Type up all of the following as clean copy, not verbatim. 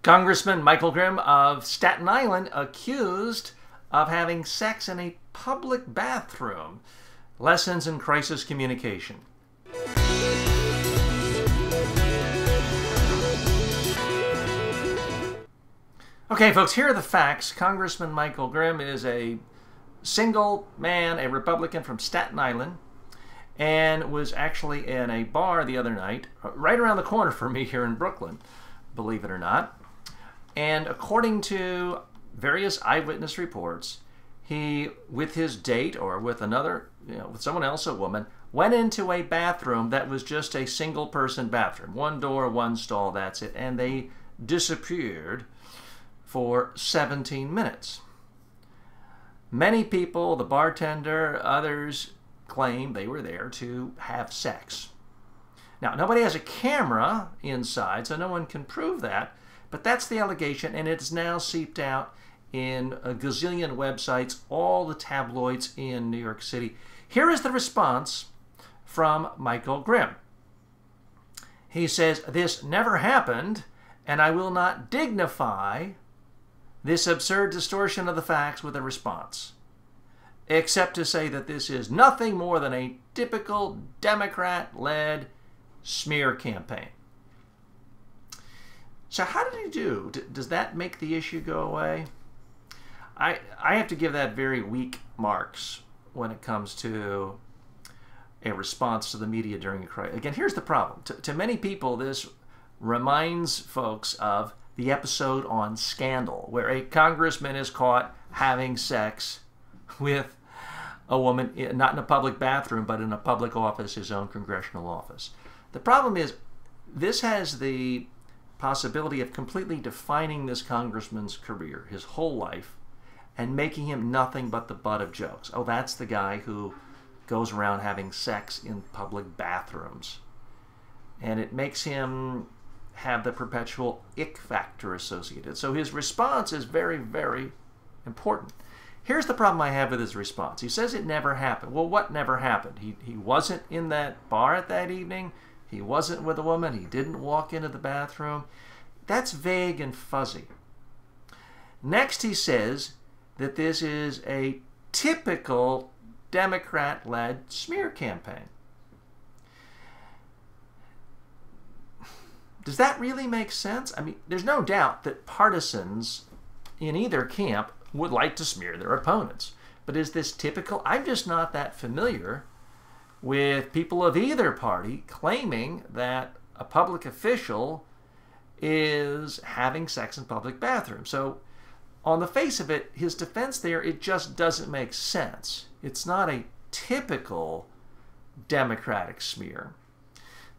Congressman Michael Grimm of Staten Island accused of having sex in a public bathroom. Lessons in crisis communication. Okay, folks, here are the facts. Congressman Michael Grimm is a single man, a Republican from Staten Island, and was actually in a bar the other night, right around the corner from me here in Brooklyn, believe it or not. And according to various eyewitness reports, he, with his date or with another, with someone else, a woman, went into a bathroom that was just a single person bathroom. One door, one stall, that's it. And they disappeared for 17 minutes. Many people, the bartender, others claim they were there to have sex. Now, nobody has a camera inside, so no one can prove that, but that's the allegation, and it's now seeped out in a gazillion websites, all the tabloids in New York City. Here is the response from Michael Grimm. He says, "This never happened, and I will not dignify this absurd distortion of the facts with a response, except to say that this is nothing more than a typical Democrat-led smear campaign." So how did he do? Does that make the issue go away? I have to give that very weak marks when it comes to a response to the media during a crisis. Again, here's the problem. To many people, this reminds folks of the episode on Scandal, where a congressman is caught having sex with a woman, not in a public bathroom, but in a public office, his own congressional office. The problem is, this has the possibility of completely defining this congressman's career, his whole life, and making him nothing but the butt of jokes. Oh, that's the guy who goes around having sex in public bathrooms. And it makes him have the perpetual ick factor associated. So his response is very, very important. Here's the problem I have with his response. He says it never happened. Well, what never happened? He wasn't in that bar at that evening. He wasn't with a woman. He didn't walk into the bathroom. That's vague and fuzzy. Next, he says that this is a typical Democrat-led smear campaign. Does that really make sense? I mean, there's no doubt that partisans in either camp would like to smear their opponents. But is this typical? I'm just not that familiar with people of either party claiming that a public official is having sex in public bathrooms. So on the face of it, his defense there, it just doesn't make sense. It's not a typical Democratic smear.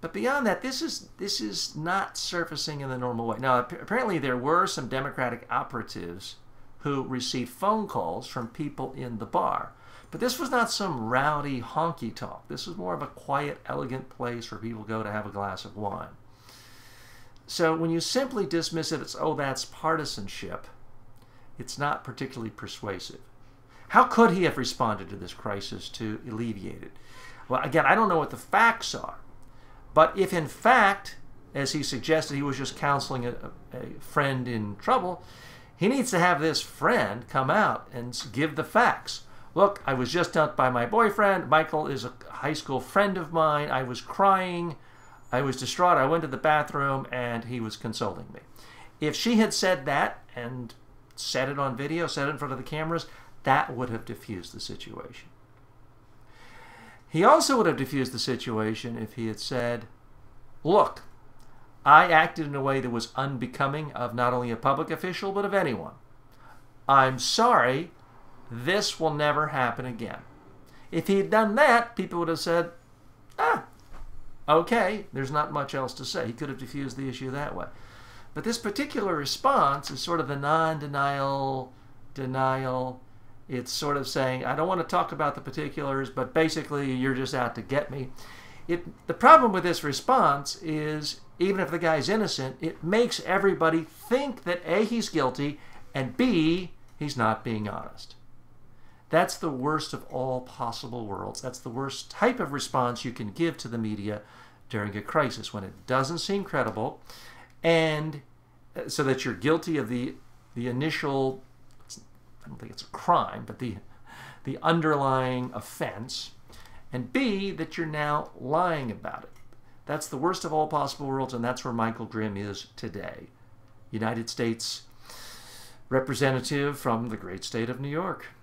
But beyond that, this is not surfacing in the normal way. Now, apparently there were some Democratic operatives who received phone calls from people in the bar. But this was not some rowdy honky tonk. This was more of a quiet, elegant place where people go to have a glass of wine. So when you simply dismiss it as, oh, that's partisanship, it's not particularly persuasive. How could he have responded to this crisis to alleviate it? Well, again, I don't know what the facts are. But if in fact, as he suggested, he was just counseling a friend in trouble, he needs to have this friend come out and give the facts. Look, I was just dumped by my boyfriend. Michael is a high school friend of mine. I was crying. I was distraught. I went to the bathroom and he was consoling me. If she had said that and said it on video, said it in front of the cameras, that would have diffused the situation. He also would have diffused the situation if he had said, look, I acted in a way that was unbecoming of not only a public official, but of anyone. I'm sorry. This will never happen again. If he had done that, people would have said, okay, there's not much else to say. He could have diffused the issue that way. But this particular response is sort of the non-denial, denial. It's sort of saying, I don't want to talk about the particulars, but basically you're just out to get me. The problem with this response is, even if the guy's innocent, it makes everybody think that A, he's guilty, and B, he's not being honest. That's the worst of all possible worlds. That's the worst type of response you can give to the media during a crisis, when it doesn't seem credible and so that you're guilty of the initial, I don't think it's a crime, but the underlying offense, and B, that you're now lying about it. That's the worst of all possible worlds, and that's where Michael Grimm is today. United States representative from the great state of New York.